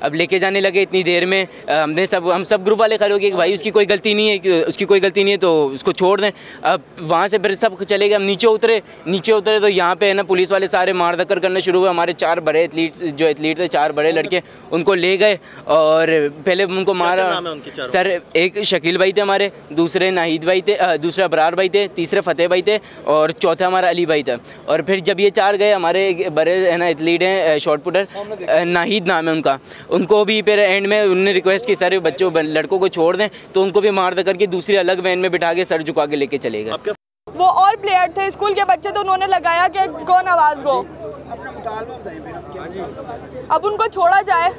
अब लेके जाने लगे, इतनी देर में हम सब ग्रुप वाले खड़े हो गए कि भाई उसकी कोई गलती नहीं है, तो उसको छोड़ दें। अब वहाँ से फिर सब चले गए, हम नीचे उतरे तो यहाँ पे है ना पुलिस वाले सारे मार धक्कर करने शुरू हुए। हमारे 4 बड़े एथलीट थे, 4 बड़े लड़के, उनको ले गए और पहले उनको मारा। सर एक शकील भाई थे हमारे, दूसरे नाहिद भाई थे, दूसरा अबरार भाई थे, तीसरे फतेह भाई थे और चौथा हमारा अली भाई था। और फिर जब ये 4 गए, हमारे बड़े है ना एथलीट हैं शॉर्ट पुटर, नाहिद नाम है उनका, उनको भी फिर एंड में उन्होंने रिक्वेस्ट की सारे लड़कों को छोड़ दें, तो उनको भी मार दे करके दूसरी अलग वैन में बिठा के सर झुका के लेके चले गए। वो और प्लेयर थे स्कूल के बच्चे, तो उन्होंने लगाया कि गो नवाज़ गो, अब उनको छोड़ा जाए।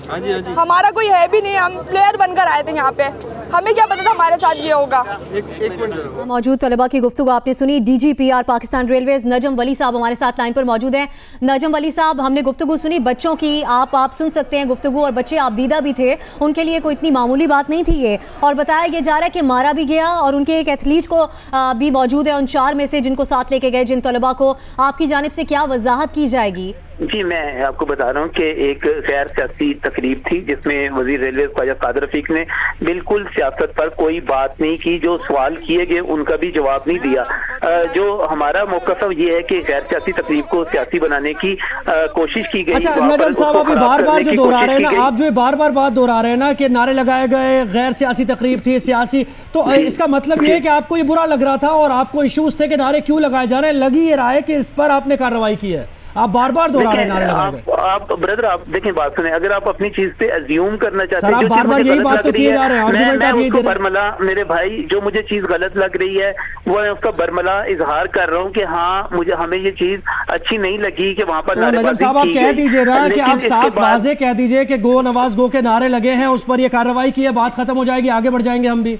हमारा कोई है भी नहीं, हम प्लेयर बनकर आए थे यहाँ पे, हमें क्या पता था हमारे साथ ये होगा। मौजूद तलबा की गुफ्तगू आपने सुनी। DGPR पाकिस्तान रेलवेज नजम वली साहब हमारे साथ लाइन पर मौजूद हैं। नजम वली साहब, हमने गुफ्तगू सुनी बच्चों की, आप सुन सकते हैं गुफ्तगू, और बच्चे आप दीदा भी थे, उनके लिए कोई इतनी मामूली बात नहीं थी ये, और बताया ये जा रहा है कि मारा भी गया और उनके एक एथलीट को भी मौजूद है उन 4 में से जिनको साथ लेके गए, जिन तलबा को, आपकी जानिब से क्या वजाहत की जाएगी? जी मैं आपको बता रहा हूँ कि एक गैर सियासी तकरीब थी जिसमें वजीर रेलवे ख्वाजा साद रफीक ने बिल्कुल सियासत पर कोई बात नहीं की, जो सवाल किए गए उनका भी जवाब नहीं दिया। जो हमारा मौक़िफ़ ये है कि गैर सियासी तकरीब को सियासी बनाने की कोशिश की गई। अच्छा नजम साहब, अभी बार-बार जो दोहरा रहे हैं ना, आप जो बार-बार बात दोहरा रहे हैं ना कि नारे लगाए गए, गैर सियासी तकरीब थी, सियासी, तो इसका मतलब ये है कि आपको ये बुरा लग रहा था और आपको इश्यूज थे कि नारे क्यों लगाए जा रहे हैं, लगी ये रहा है कि इस पर आपने कार्रवाई की है, आप बार-बार दोहरा रहे हैं। आप ब्रदर आप देखें, बात सुने, अगर आप अपनी चीज पे अज्यूम करना चाहते हैं, बार-बार यही बात तो किए जा रहे हैं, मैं उसको बरमला, मेरे भाई जो मुझे चीज गलत लग रही है वो मैं उसका बरमला इजहार कर रहा हूँ कि हाँ हमें ये चीज अच्छी नहीं लगी कि वहाँ पर नजम साहब आप कह दीजिए ना कि आप साफ वाज़ेह कह दीजिए कि गो नवाज़ गो के नारे लगे हैं, उस पर ये कार्रवाई की है, बात खत्म हो जाएगी, आगे बढ़ जाएंगे हम भी।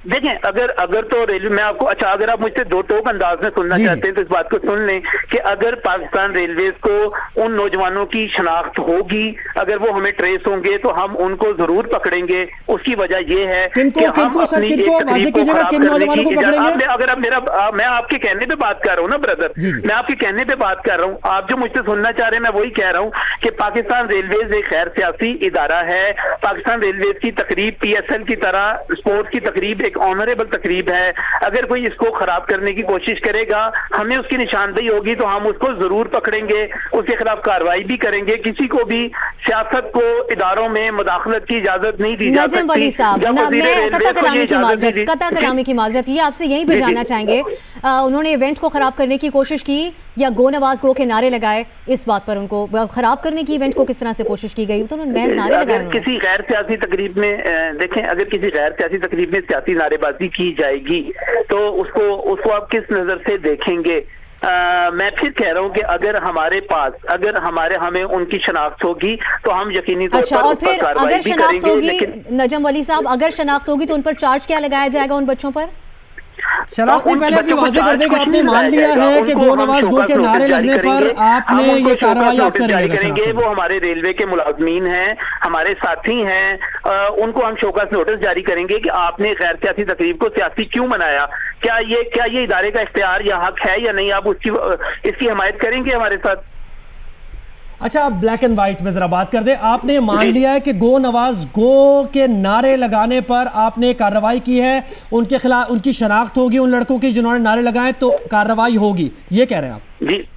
देखें अगर तो रेलवे में आपको, अच्छा अगर आप मुझसे 2 टोक अंदाज में सुनना चाहते हैं तो इस बात को सुन लें कि अगर पाकिस्तान रेलवेज को उन नौजवानों की शनाख्त होगी, अगर वो हमें ट्रेस होंगे तो हम उनको जरूर पकड़ेंगे। उसकी वजह ये है कि हम अपनी एक तकरीब को खराब करने की इजाजत, अगर आप मैं आपके कहने पे बात कर रहा हूँ ना ब्रदर, मैं आपके कहने पे बात कर रहा हूँ, आप जो मुझसे सुनना चाह रहे हैं मैं वही कह रहा हूँ कि पाकिस्तान रेलवेज एक गैर सियासी इदारा है। पाकिस्तान रेलवेज की तकरीब PSL की तरह स्पोर्ट्स की तकरीब एक ऑनरेबल तकरीब है, अगर कोई इसको खराब करने की कोशिश करेगा, हमें उसकी निशानदेही होगी तो हम उसको जरूर पकड़ेंगे, उसके खिलाफ कार्रवाई भी करेंगे। किसी को भी सियासत को इदारों में मुदाखलत की इजाजत नहीं दी जा सकती। वली साहब, मैं कता कलामी की माजरत ये आपसे यहीं पे जानना चाहेंगे, उन्होंने इवेंट को खराब करने की कोशिश की या गो नवाज गो के नारे लगाए, इस बात पर उनको खराब करने की इवेंट को किस तरह से कोशिश की गई? तो उन्होंने महज नारे लगाए। किसी गैर सियासी तकरीब में देखें, अगर किसी गैर सियासी तकरीब में सियासी नारेबाजी की जाएगी तो उसको आप किस नजर से देखेंगे? मैं फिर कह रहा हूँ कि अगर हमारे पास हमें उनकी शनाख्त होगी तो हम यकीनी तौर पर और फिर अगर शनाख्त होगी, नजम वली साहब, अगर शनाख्त होगी तो उन पर चार्ज क्या लगाया जाएगा उन बच्चों पर? शनाख्त से पहले भी वाज़ेह कर दें कि आपने मान लिया है कि गो नवाज गो के नारे लगने पर आपने ये कार्रवाई आप करेंगे। वो हमारे रेलवे के मुलाजमीन हैं, हमारे साथी हैं, उनको हम शोकस नोटिस जारी करेंगे कि आपने गैर सियासी तकरीब को सियासी क्यों बनाया, क्या ये इदारे का इख्तियार या हक है या नहीं, आप इसकी हिमायत करेंगे हमारे साथ? अच्छा, आप ब्लैक एंड व्हाइट में जरा बात कर दे। आपने मान लिया है कि गो नवाज गो के नारे लगाने पर आपने कार्रवाई की है, उनके खिलाफ उनकी शनाख्त होगी, उन लड़कों की जिन्होंने नारे लगाए, तो कार्रवाई होगी, ये कह रहे हैं आप?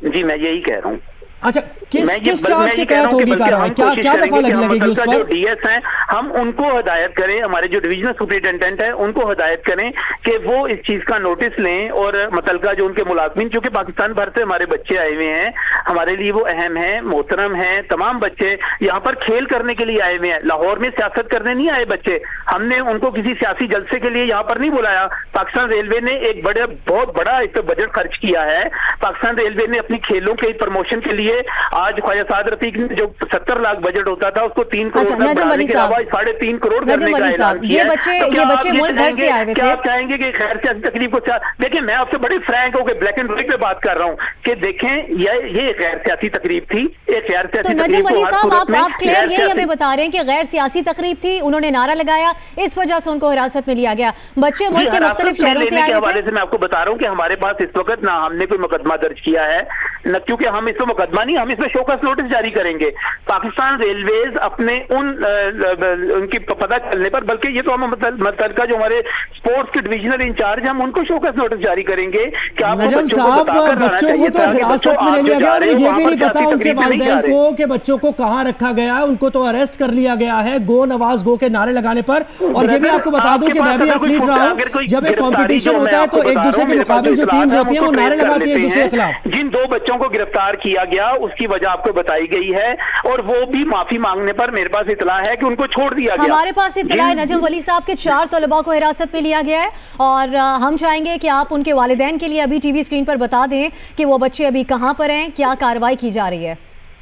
जी मैं यही कह रहा हूँ। अच्छा, किस चार्ज के तहत होगी कार्रवाई? क्या दफा लगेगी उस पर? जो डीएस हैं हम उनको हदायत करें, हमारे जो डिविजनल सुपरिटेंडेंट है उनको हदायत करें कि वो इस चीज का नोटिस लें और मुतलका जो उनके मुलाजमीन, क्योंकि पाकिस्तान भर से हमारे बच्चे आए हुए हैं, हमारे लिए वो अहम है, मोहतरम है, तमाम बच्चे यहाँ पर खेल करने के लिए आए हुए हैं, लाहौर में सियासत करने नहीं आए बच्चे। हमने उनको किसी सियासी जलसे के लिए यहाँ पर नहीं बुलाया। पाकिस्तान रेलवे ने एक बहुत बड़ा इस पर बजट खर्च किया है। पाकिस्तान रेलवे ने अपनी खेलों के प्रमोशन के लिए आज ख्वाजा साद रफीक ने जो 70 लाख बजट होता था उसको 3 करोड़ बढ़ाने के अलावा 3.5 करोड़ करने का ऐलान किया। ये बच्चे मुल्क भर से आए हुए थे। क्या आप चाहेंगे कि गैर सियासी तकलीफ को? देखिए, मैं आपसे बड़ी फ्रैंक होकर ब्लैक एंड व्हाइट पे बात कर रहा हूँ कि देखें ये गैर सियासी तकरीब थी, एक गैर सियासी तकरीब को हर सूरत में आप क्लियर यही हमें बता रहे हैं कि गैर सियासी तकरीब थी, उन्होंने नारा लगाया, इस वजह से उनको हिरासत में लिया गया। बच्चे मुल्क के मुख्तलिफ शहरों से आए हुए थे। मैं आपको बता रहा हूँ कि हमारे पास इस वक्त ना हमने कोई मुकदमा दर्ज किया है, न क्योंकि हम इसमें मुकदमा नहीं, हम इसमें शोकस नोटिस जारी करेंगे। पाकिस्तान रेलवेज अपने उनकी पता चलने पर, बल्कि ये तो हम मुतल्लिका जो हमारे स्पोर्ट्स के डिविजनल इंचार्ज, हम उनको शोकस नोटिस जारी करेंगे कि आपको बच्चों को तो हिरासत में ले लिया गया, ये भी नहीं पता उनके वालिदैन को कि बच्चों को कहाँ रखा गया है, उनको तो अरेस्ट कर लिया गया है गो नवाज गो के नारे लगाने पर। और ये भी आपको बता दूं कि मैं भी एथलीट रहा हूं, जब एक कंपटीशन होता है तो एक दूसरे के मुकाबले जो टीम्स होती हैं वो नारे लगाती है एक दूसरे के खिलाफ। जिन 2 बच्चों को गिरफ्तार किया गया उसकी वजह आपको बताई गई है और वो भी माफी मांगने पर मेरे पास इतला है कि उनको छोड़ दिया गया। हमारे पास इतला है नजम वली साहब के 4 तलबा को हिरासत में लिया गया है और हम चाहेंगे कि आप उनके वालिदैन के लिए अभी टीवी स्क्रीन पर बता दें कि वो बच्चे अभी कहां पर हैं, क्या कार्रवाई की जा रही है।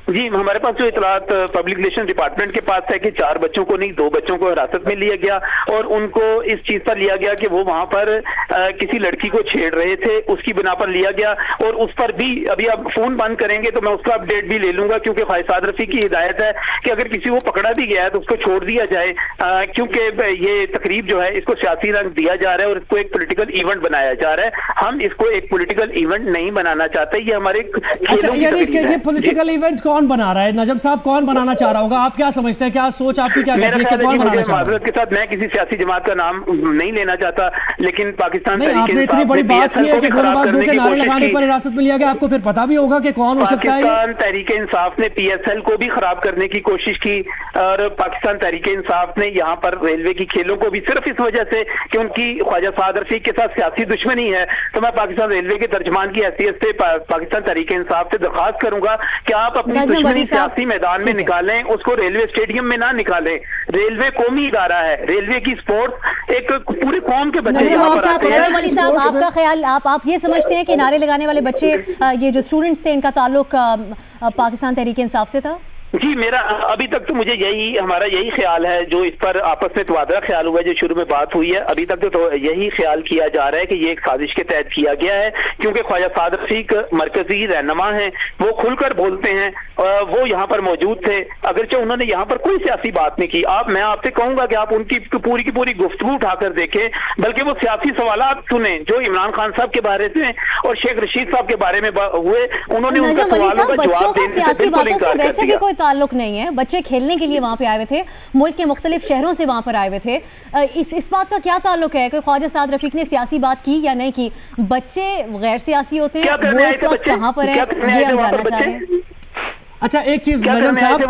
जी, हमारे पास जो इतलात पब्लिक रिलेशन डिपार्टमेंट के पास है कि 4 बच्चों को नहीं 2 बच्चों को हिरासत में लिया गया और उनको इस चीज पर लिया गया कि वो वहां पर किसी लड़की को छेड़ रहे थे, उसकी बिना पर लिया गया। और उस पर भी अभी आप फोन बंद करेंगे तो मैं उसका अपडेट भी ले लूंगा, क्योंकि ख्वाजा साद रफीक की हिदायत है कि अगर किसी को पकड़ा भी गया है तो उसको छोड़ दिया जाए, क्योंकि ये तकरीब जो है इसको सियासी रंग दिया जा रहा है और इसको एक पोलिटिकल इवेंट बनाया जा रहा है। हम इसको एक पोलिटिकल इवेंट नहीं बनाना चाहते, ये हमारे पोलिटिकल इवेंट कौन बना रहा है? नजम साहब, कौन बनाना चाह रहा होगा? आप क्या समझते हैं, क्या सोच आपकी क्या कहती है कि कौन बनाना चाह रहा है? के साथ मैं किसी सियासी जमात का नाम नहीं लेना चाहता, लेकिन पाकिस्तान आपने इतनी बड़ी बात की है कि गो नवाज गो के नारे लगाने पर हिरासत में लिया गया, आपको फिर पता भी होगा कि कौन हो सकता है। पाकिस्तान तहरीक इंसाफ ने PSL को भी खराब करने की कोशिश की और पाकिस्तान तहरीक इंसाफ ने यहाँ पर रेलवे की खेलों को भी सिर्फ इस वजह से कि उनकी ख्वाजा साद रफीक के साथ सियासी दुश्मनी है। तो मैं पाकिस्तान रेलवे के तर्जमान की हैसियत से पाकिस्तान तहरीक इंसाफ से दरखास्त करूंगा कि आप अपनी दुश्मनी सियासी मैदान में निकालें, उसको रेलवे स्टेडियम में ना निकालें। रेलवे कौमी इदारा है, रेलवे की स्पोर्ट्स एक पूरे कौम के बच्चे यहाँ पर आते हैं। आपका ख्याल, आप ये समझते हैं कि नारे लगाने वाले बच्चे, ये जो स्टूडेंट्स थे, इनका ताल्लुक पाकिस्तान तहरीक इंसाफ से था? जी, मेरा अभी तक तो मुझे हमारा यही ख्याल है, जो इस पर आपस में तबादला ख्याल हुआ है, जो शुरू में बात हुई है, अभी तक तो यही ख्याल किया जा रहा है कि ये एक साजिश के तहत किया गया है, क्योंकि ख्वाजा साद रफीक मरकजी रहनुमा हैं, वो खुलकर बोलते हैं, वो यहाँ पर मौजूद थे, अगरचे उन्होंने यहाँ पर कोई सियासी बात नहीं की। मैं आपसे कहूंगा कि आप उनकी पूरी की पूरी गुफ्तगू उठाकर देखें, बल्कि वो सियासी सवालात सुने जो इमरान खान साहब के बारे में और शेख रशीद साहब के बारे में हुए, उन्होंने उनके सवालों का जवाब देने से बिल्कुल इनकार कर दिया। ताल्लुक नहीं है, बच्चे खेलने के लिए वहाँ पे आए हुए थे, मुल्क के मुख्तलिफ शहरों से वहाँ पर आए हुए थे। इस बात का क्या ताल्लुक है कि ख्वाजा साद रफीक ने सियासी बात की या नहीं की? बच्चे गैर सियासी होते हैं, वो इस वक्त कहाँ पर है ये हम जानना चाह रहे हैं। अच्छा एक चीज नजम साहब,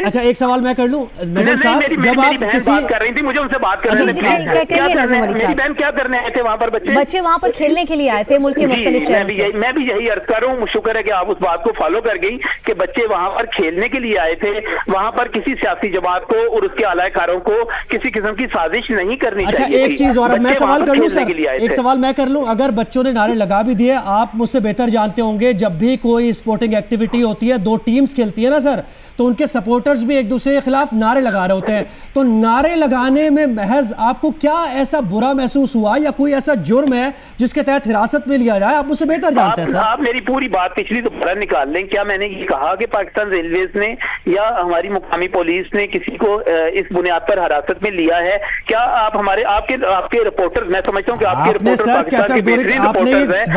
अच्छा एक सवाल मैं कर लूं नजम साहब, जब आप किसी बात कर रही थी मुझे उनसे बात करने करिए नजम अली साहब, बहन क्या करने आए थे वहाँ पर बच्चे वहाँ पर खेलने के लिए आए थे मुल्क के मुख्तलिफ शहरों से। मैं भी यही अर्ज कर रहा हूँ, शुक्र है कि आप उस बात को फॉलो कर गई कि बच्चे वहाँ पर खेलने के लिए आए थे, वहाँ पर किसी सियासी जमात को और उसके आलाकारों को किसी किस्म की साजिश नहीं करनी चाहिए। अच्छा एक चीज और मैं सवाल कर लूं सर, एक सवाल मैं कर लूं, अगर बच्चों ने नारे लगा भी दिए, आप मुझसे बेहतर जानते होंगे जब भी कोई स्पोर्टिंग एक्टिविटी होती है, दो टीम्स खेलती है ना सर, तो उनके सपोर्टर्स भी एक दूसरे के खिलाफ नारे लगा रहे होते हैं, तो नारे लगाने में महज आपको क्या ऐसा बुरा महसूस हुआ या कोई ऐसा जुर्म है जिसके तहत हिरासत में लिया जाए? आप मुझसे बेहतर जानते हैं सर। आप मेरी पूरी बात पिछली दोबारा निकाल लें। क्या मैंने ये कहा कि पाकिस्तान रेलवेज ने या हमारी मुकामी पुलिस ने किसी को इस बुनियाद पर हिरासत में लिया है? क्या आप हमारे आपके रिपोर्टर, मैं समझता हूँ कि आपके रिपोर्टर पाकिस्तान के बेहतरीन रिपोर्टर्स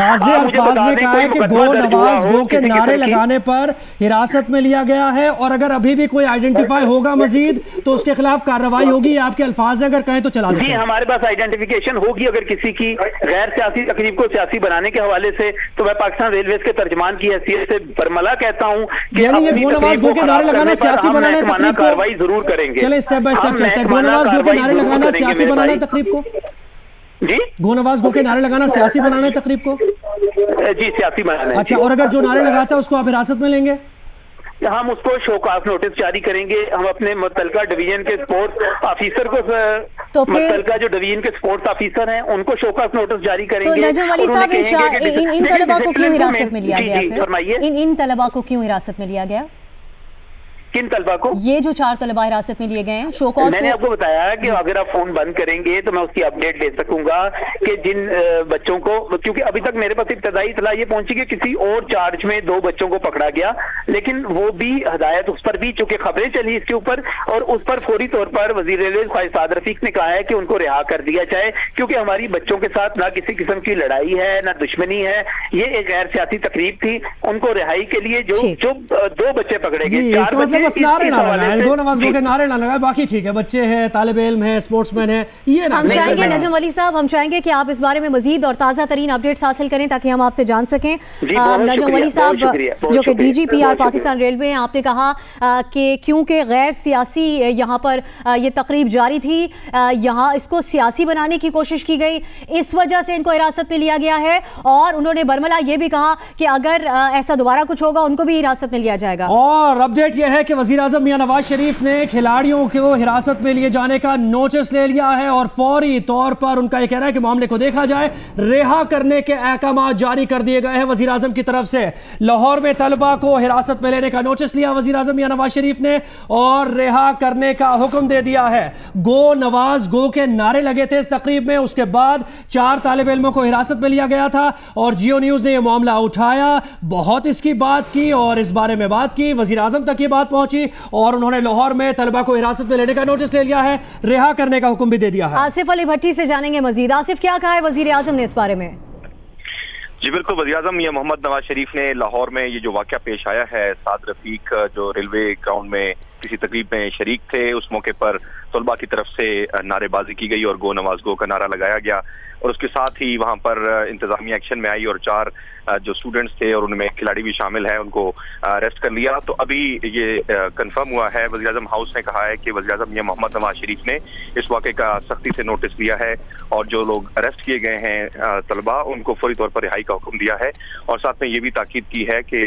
हैं, गो नवाज गो के नारे लगाने पर हिरासत में लिया गया है, और अगर अभी भी कोई आइडेंटिफाई होगा मजीद तो उसके खिलाफ कार्रवाई होगी, आपके अल्फाज अगर कहें तो चला दें। जी हमारे पास आइडेंटिफिकेशन होगी अगर किसी की गैर सियासी तकरीब को सियासी बनाने के हवाले से, तो मैं पाकिस्तान रेलवेज के तर्जमान की हैसियत से बरमला कहता हूँ कि गो नवाज गो के नारे लगाना सियासी बनाना तकरीब को कार्रवाई जरूर करेंगे। चले स्टेप बाय स्टेप चलते हैं। गो नवाज गो के नारे लगाना सियासी बनाना तकरीब को, जी गो नवाज गो के नारे लगाना सियासी बनाना तकरीब को, जी सियासी बनाना। अच्छा, और अगर जो नारे लगाता है उसको आप हिरासत में लेंगे? हम उसको शोकास नोटिस जारी करेंगे। हम अपने मुतलका डिवीजन के स्पोर्ट्स ऑफिसर को, तो मुतलका जो डिवीजन के स्पोर्ट्स ऑफिसर हैं उनको शोकास नोटिस जारी करेंगे। तो नजम अली साहब इन तलबा को क्यों हिरासत में लिया गया? इन तलबा को क्यों हिरासत में लिया गया? किन तलबा को? ये जो 4 तलबा हिरासत में लिए गए हैं, शो कॉज। मैंने आपको बताया कि अगर आप फोन बंद करेंगे तो मैं उसकी अपडेट दे सकूंगा कि जिन बच्चों को, क्योंकि अभी तक मेरे पास इब्तदाई इतला ये पहुंची कि किसी और चार्ज में 2 बच्चों को पकड़ा गया, लेकिन वो भी हदायत उस पर भी, चूंकि खबरें चली इसके ऊपर, और उस पर फौरी तौर पर वजीर रेलवे ख्वाजा साद रफीक ने कहा है कि उनको रिहा कर दिया जाए, क्योंकि हमारी बच्चों के साथ ना किसी किस्म की लड़ाई है ना दुश्मनी है, ये एक गैर सियासी तकरीब थी। उनको रिहाई के लिए जो 2 बच्चे पकड़े गए, 4 बच्चे गो नवाज गो के नारे ना लगाए, बाकी ठीक है, बच्चे हैं, तालिब इल्म है, स्पोर्ट्समैन है, ये हम चाहेंगे नजम अली साहब, हम चाहेंगे कि आप इस बारे में मजीद और ताज़ा तरीन अपडेट्स हासिल करें ताकि हम आपसे जान सकें। नजम अली साहब जो कि DGPR पाकिस्तान रेलवे हैं, आपने कहा कि क्योंकि गैर सियासी यहाँ पर ये तकरीब जारी थी, यहाँ इसको सियासी बनाने की कोशिश की गई, इस वजह से इनको हिरासत में लिया गया है, और उन्होंने बरमला ये भी कहा कि अगर ऐसा दोबारा कुछ होगा उनको भी हिरासत में लिया जाएगा। और अपडेट यह है कि वज़ीर आज़म मियां नवाज शरीफ ने खिलाड़ियों को हिरासत में लिए जाने का नोटिस ले लिया है, और फौरी तौर पर उनका यह कहना है कि मामले को देखा जाए, रिहा करने के अहकाम जारी कर दिए गए हैं वज़ीर आज़म की तरफ से। लाहौर में तलबा को हिरासत में लेने का नोटिस लिया वज़ीर आज़म मियां नवाज शरीफ ने और रिहा करने का हुक्म दे दिया है। गो नवाज गो के नारे लगे थे इस तकरीब में, उसके बाद 4 तालिब इल्मों को हिरासत में लिया गया था, और जियो न्यूज़ ने यह मामला उठाया, बहुत इसकी बात की और इस बारे में बात की, वज़ीर आज़म तक ये बात पहुंची, और उन्होंने लाहौर में तलबा को हिरासत में लेने का नोटिस ले लिया है, रिहा करने का हुक्म भी दे दिया है। आसिफ अली भट्टी से जानेंगे मजीद। आसिफ, क्या कहा है वजीर आज़म ने इस बारे में? जी बिल्कुल, वज़ीर आज़म मियां मोहम्मद नवाज शरीफ ने लाहौर में ये जो वाक़या पेश आया है, साद रफीक जो रेलवे ग्राउंड में किसी तकरीब में शरीक थे, उस मौके पर तलबा की तरफ से नारेबाजी की गई और गो नवाज गो का नारा लगाया गया, और उसके साथ ही वहाँ पर इंतजामिया एक्शन में आई और 4 जो स्टूडेंट्स थे और उनमें खिलाड़ी भी शामिल है, उनको अरेस्ट कर लिया। तो अभी ये कंफर्म हुआ है, वज़ीर आज़म हाउस ने कहा है कि वज़ीर आज़म मियां मोहम्मद नवाज शरीफ ने इस वाक़े का सख्ती से नोटिस लिया है, और जो लोग अरेस्ट किए गए हैं तलबा, उनको फौरी तौर पर रिहाई का हुक्म दिया है, और साथ में ये भी ताकीद की है कि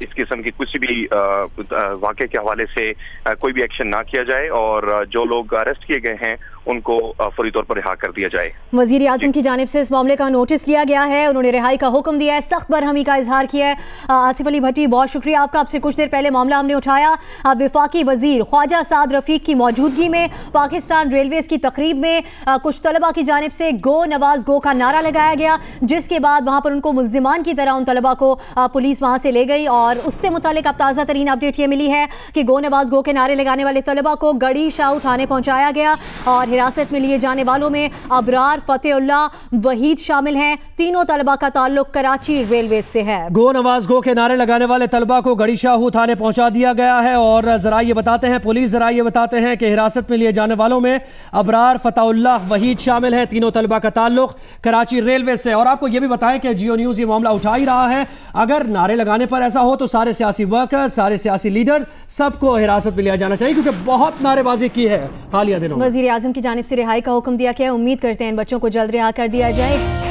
इस किस्म की किसी भी वाक़े के हवाले से कोई भी एक्शन ना किया जाए, और जो लोग अरेस्ट किए गए हैं उनको फौरी तौर पर रिहा कर दिया जाए। वज़ीर आज़म की जानिब से इस मामले का नोटिस लिया गया है, उन्होंने रिहाई का हुक्म दिया है, सख्त बरहमी का इजहार किया है। आसिफ अली भट्टी, बहुत शुक्रिया आपका। आपसे कुछ देर पहले मामला हमने उठाया, वफाकी वजीर ख्वाजा साद रफीक की मौजूदगी में पाकिस्तान रेलवेज की तकरीब में कुछ तलबा की जानिब से गो नवाज गो का नारा लगाया गया, जिसके बाद वहाँ पर उनको मुल्जिमान की तरह उन तलबा को पुलिस वहाँ से ले गई, और उससे मुतालिक अब ताज़ा तरीन अपडेट ये मिली है कि गो नवाज गो के नारे लगाने वाले तलबा को गड़ी साउथ थाने पहुंचाया गया और हिरासत में लिए जाने वालों में अबरार, फतेहुल्लाह, वहीद शामिल हैं। तीनों तलबा का ताल्लुक कराची रेलवे से है। गो नवाज गो के नारे लगाने वाले तलबा को गड़ी शाहू थाने पहुंचा दिया गया है और जराये बताते हैं, पुलिस जराये बताते हैं कि हिरासत में लिए जाने वालों में अबरार, फतेहुल्लाह, वहीद शामिल हैं। तीनों तलबा का ताल्लुक कराची रेलवे से। और आपको यह भी बताएं कि जियो न्यूज़ ये मामला उठा ही रहा है। अगर नारे लगाने पर ऐसा हो तो सारे सियासी वर्कर, सारे सियासी लीडर, सबको हिरासत में लिया जाना चाहिए क्योंकि बहुत नारेबाजी की है हालिया दिनों में। वज़ीर आज़म की जानिब से रिहाई का हुक्म दिया गया है। उम्मीद करते हैं इन बच्चों को जल्द रिहा कर दिया जाए।